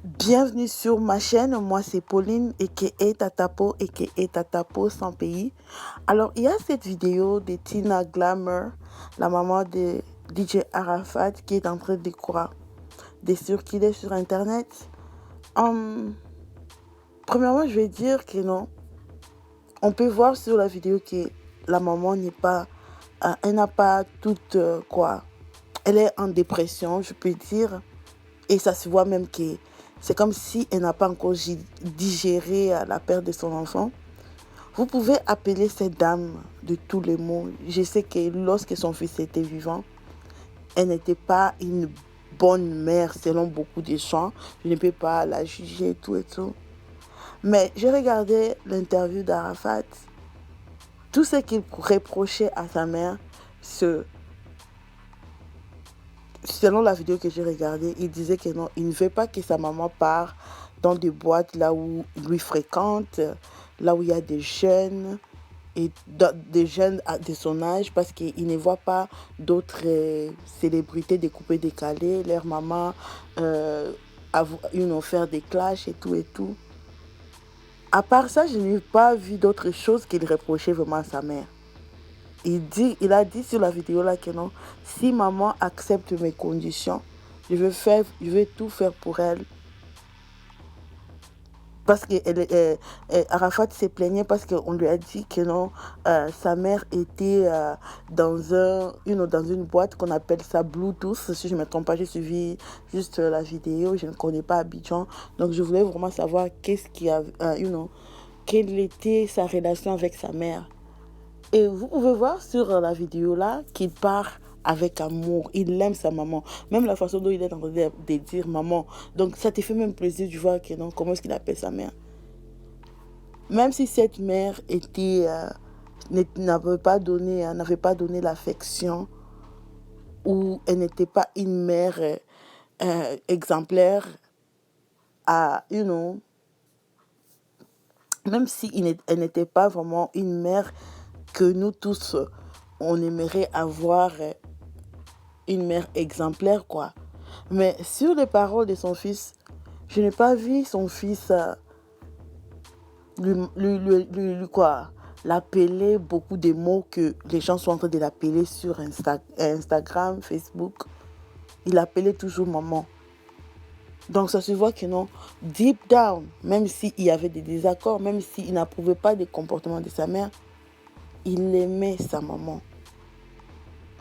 Bienvenue sur ma chaîne, moi c'est Pauline aka Tatapo aka Tatapo sans pays. Alors il y a cette vidéo de Tina Glamour, la maman de DJ Arafat, qui est en train de circuler sur internet. Premièrement, je vais dire que non, on peut voir sur la vidéo que la maman n'est pas, elle n'a pas toute quoi, elle est en dépression, je peux dire. Et ça se voit même que c'est comme si elle n'a pas encore digéré la perte de son enfant. Vous pouvez appeler cette dame de tous les mots. Je sais que lorsque son fils était vivant, elle n'était pas une bonne mère selon beaucoup de gens. Je ne peux pas la juger et tout et tout. Mais j'ai regardé l'interview d'Arafat. Tout ce qu'il reprochait à sa mère, selon la vidéo que j'ai regardée, il disait que non, il ne veut pas que sa maman parte dans des boîtes là où lui fréquente, là où il y a des jeunes et des jeunes de son âge, parce qu'il ne voit pas d'autres célébrités découpées décalées, leur maman faire des clashs et tout et tout. À part ça, je n'ai pas vu d'autres choses qu'il reprochait vraiment à sa mère. Il a dit sur la vidéo là que non, si maman accepte mes conditions, je vais tout faire pour elle. Parce que Arafat s'est plaigné parce qu'on lui a dit que non, sa mère était dans une boîte qu'on appelle ça Bluetooth. Si je ne me trompe pas, j'ai suivi juste la vidéo, je ne connais pas Abidjan. Donc je voulais vraiment savoir quelle était sa relation avec sa mère. Et vous pouvez voir sur la vidéo là qu'il part avec amour. Il aime sa maman. Même la façon dont il est en train de dire maman. Donc ça te fait même plaisir de voir que non, comment est-ce qu'il appelle sa mère. Même si cette mère n'avait pas donné l'affection, ou elle n'était pas une mère exemplaire même si elle n'était pas vraiment une mère que nous tous, on aimerait avoir une mère exemplaire, quoi. Mais sur les paroles de son fils, je n'ai pas vu son fils l'appeler beaucoup de mots que les gens sont en train de l'appeler sur Instagram, Facebook. Il appelait toujours maman. Donc ça se voit que non, deep down, même s'il y avait des désaccords, même s'il n'approuvait pas des comportements de sa mère, il aimait sa maman.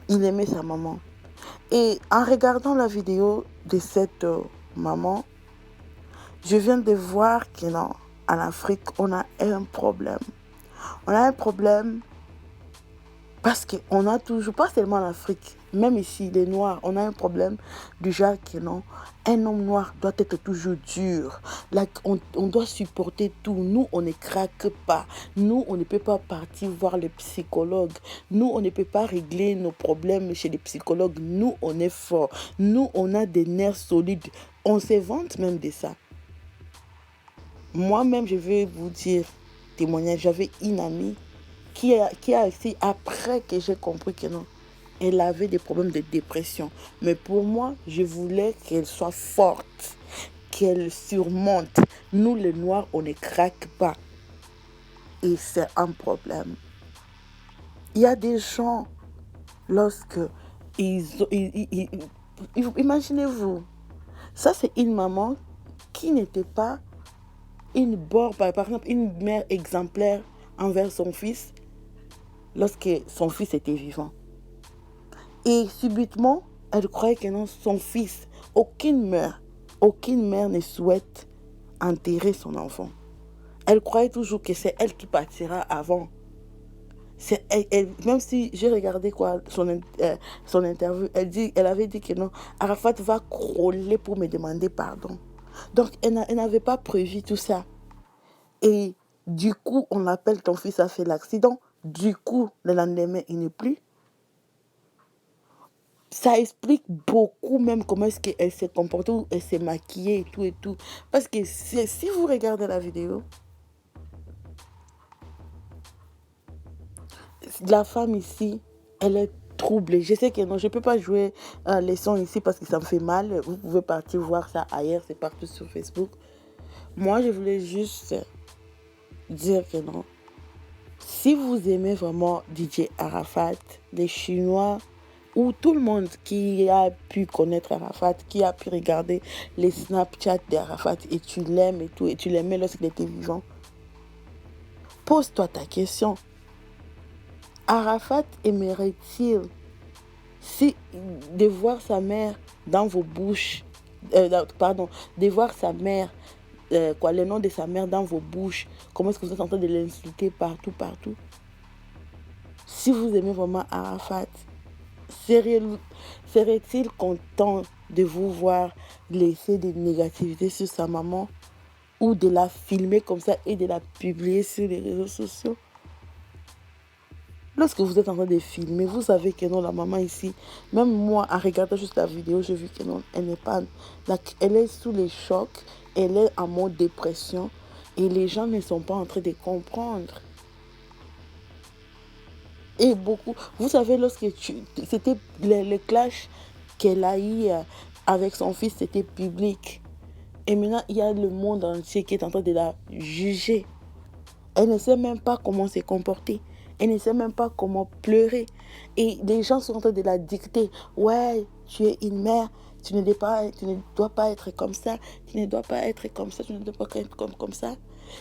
Il aimait sa maman. Et en regardant la vidéo de cette maman, je viens de voir que non, en Afrique, on a un problème. On a un problème parce qu'on a toujours, pas seulement en Afrique, même ici, les Noirs, on a un problème du genre que non, un homme noir doit être toujours dur. Là, on doit supporter tout. Nous, on ne craque pas. Nous, on ne peut pas partir voir les psychologues. Nous, on ne peut pas régler nos problèmes chez les psychologues. Nous, on est fort. Nous, on a des nerfs solides. On se vante même de ça. Moi-même, je vais vous dire, témoignage, j'avais une amie qui a essayé, après que j'ai compris que non, elle avait des problèmes de dépression. Mais pour moi, je voulais qu'elle soit forte, qu'elle surmonte. Nous, les Noirs, on ne craque pas. Et c'est un problème. Il y a des gens, lorsque imaginez-vous, ça c'est une maman qui n'était pas par exemple, une mère exemplaire envers son fils lorsque son fils était vivant. Et subitement, elle croyait que non, son fils, aucune mère ne souhaite enterrer son enfant. Elle croyait toujours que c'est elle qui partira avant. Même si j'ai regardé son interview, elle avait dit que non, Arafat va crawler pour me demander pardon. Donc elle n'avait pas prévu tout ça. Et du coup, on l'appelle, ton fils a fait l'accident. Du coup, le lendemain, il n'est plus. Ça explique beaucoup même comment est-ce qu'elle s'est comportée, ou elle s'est maquillée et tout et tout. Parce que si vous regardez la vidéo, la femme ici, elle est troublée. Je sais que non, je ne peux pas jouer les sons ici parce que ça me fait mal. Vous pouvez partir voir ça ailleurs, c'est partout sur Facebook. Moi, je voulais juste dire que non. Si vous aimez vraiment DJ Arafat, les Chinois, ou tout le monde qui a pu connaître Arafat, qui a pu regarder les Snapchat d'Arafat et tu l'aimes et tout, et tu l'aimais lorsqu'il était vivant, pose-toi ta question. Arafat aimerait-il si, de voir sa mère dans vos bouches, de voir sa mère, le nom de sa mère dans vos bouches, comment est-ce que vous êtes en train de l'insulter partout, partout? Si vous aimez vraiment Arafat, serait-il content de vous voir laisser des négativités sur sa maman ou de la filmer comme ça et de la publier sur les réseaux sociaux? Lorsque vous êtes en train de filmer, vous savez que non, la maman ici, même moi, en regardant juste la vidéo, j'ai vu que non, elle n'est pas... Elle est sous les chocs, elle est en mode dépression et les gens ne sont pas en train de comprendre. Et beaucoup, vous savez, c'était le clash qu'elle a eu avec son fils, c'était public. Et maintenant, il y a le monde entier qui est en train de la juger. Elle ne sait même pas comment se comporter. Elle ne sait même pas comment pleurer. Et les gens sont en train de la dicter. Ouais, tu es une mère, tu ne dois pas être comme ça, tu ne dois pas être comme ça, tu ne dois pas être comme ça.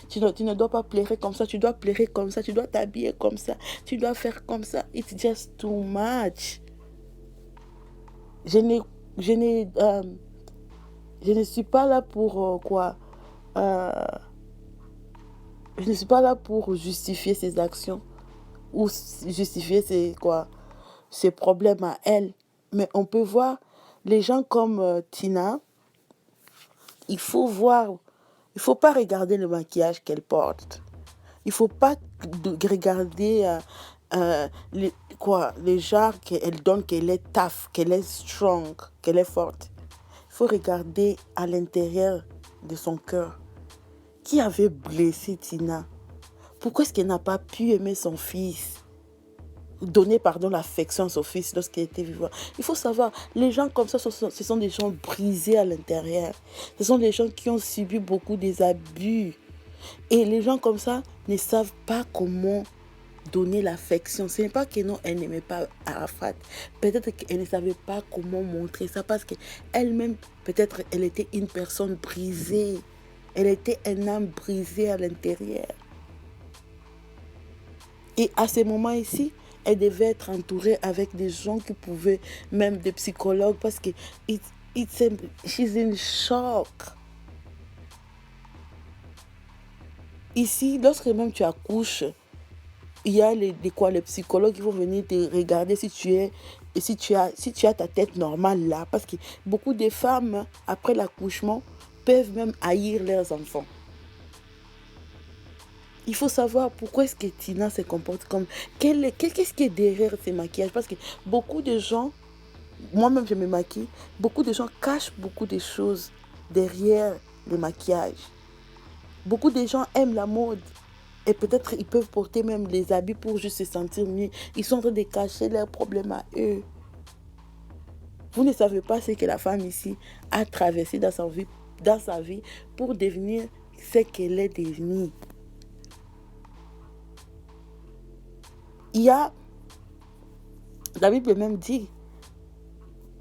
Tu ne dois pas pleurer comme ça, tu dois pleurer comme ça, tu dois t'habiller comme ça, tu dois faire comme ça. It's just too much. Je ne suis pas là pour quoi. Je ne suis pas là pour justifier ses actions ou justifier ses problèmes à elle. Mais on peut voir les gens comme Tina. Il faut pas regarder le maquillage qu'elle porte. Il ne faut pas regarder les genres qu'elle donne, qu'elle est tough, qu'elle est strong, qu'elle est forte. Il faut regarder à l'intérieur de son cœur. Qui avait blessé Tina? Pourquoi est-ce qu'elle n'a pas pu aimer son fils? Donner l'affection à son fils lorsqu'il était vivant. Il faut savoir, les gens comme ça, ce sont des gens brisés à l'intérieur. Ce sont des gens qui ont subi beaucoup des abus. Et les gens comme ça ne savent pas comment donner l'affection. Ce n'est pas que non, elle n'aimait pas Arafat. Peut-être qu'elle ne savait pas comment montrer ça parce qu'elle-même, peut-être, elle était une personne brisée. Elle était un âme brisée à l'intérieur. Et à ce moment ici, elle devait être entourée avec des gens qui pouvaient, même des psychologues, parce que she's in shock. Ici, lorsque même tu accouches, il y a les psychologues qui vont venir te regarder si tu as ta tête normale là. Parce que beaucoup de femmes, après l'accouchement, peuvent même haïr leurs enfants. Il faut savoir pourquoi est-ce que Tina se comporte comme... Qu'est-ce qui est derrière ces maquillages? Parce que beaucoup de gens, moi-même je me maquille, beaucoup de gens cachent beaucoup de choses derrière le maquillage. Beaucoup de gens aiment la mode. Et peut-être ils peuvent porter même les habits pour juste se sentir mieux. Ils sont en train de cacher leurs problèmes à eux. Vous ne savez pas ce que la femme ici a traversé dans sa vie pour devenir ce qu'elle est devenue. La Bible même dit,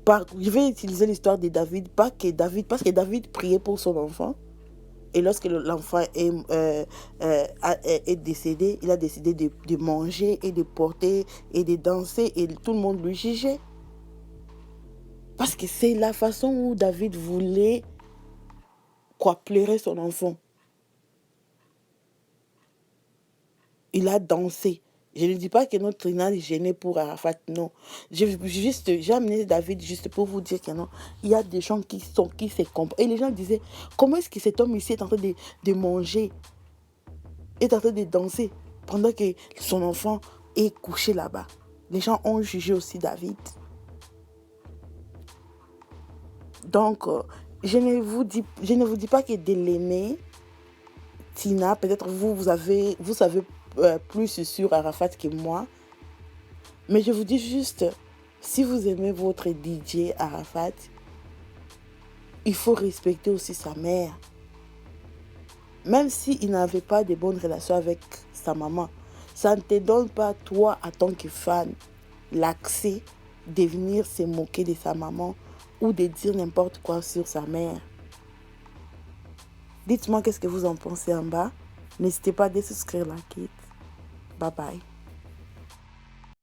je vais utiliser l'histoire de David, parce que David priait pour son enfant. Et lorsque l'enfant est décédé, il a décidé de manger et de porter et de danser et tout le monde lui jugeait. Parce que c'est la façon où David voulait pleurer son enfant. Il a dansé. Je ne dis pas que notre Trina est gênée pour Arafat, non. J'ai amené David juste pour vous dire que non. Il y a des gens qui se comportent. Et les gens disaient, comment est-ce que cet homme ici est en train de manger, est en train de danser, pendant que son enfant est couché là-bas? Les gens ont jugé aussi David. Donc, je ne vous dis pas que de l'aimer, Tina, peut-être vous savez plus sur Arafat que moi. Mais je vous dis juste, Si vous aimez votre DJ Arafat, il faut respecter aussi sa mère. Même s'il n'avait pas de bonnes relations avec sa maman, ça ne te donne pas, toi, en tant que fan, l'accès de venir se moquer de sa maman ou de dire n'importe quoi sur sa mère. Dites-moi qu'est-ce que vous en pensez en bas. N'hésitez pas à souscrire la kit. Bye bye.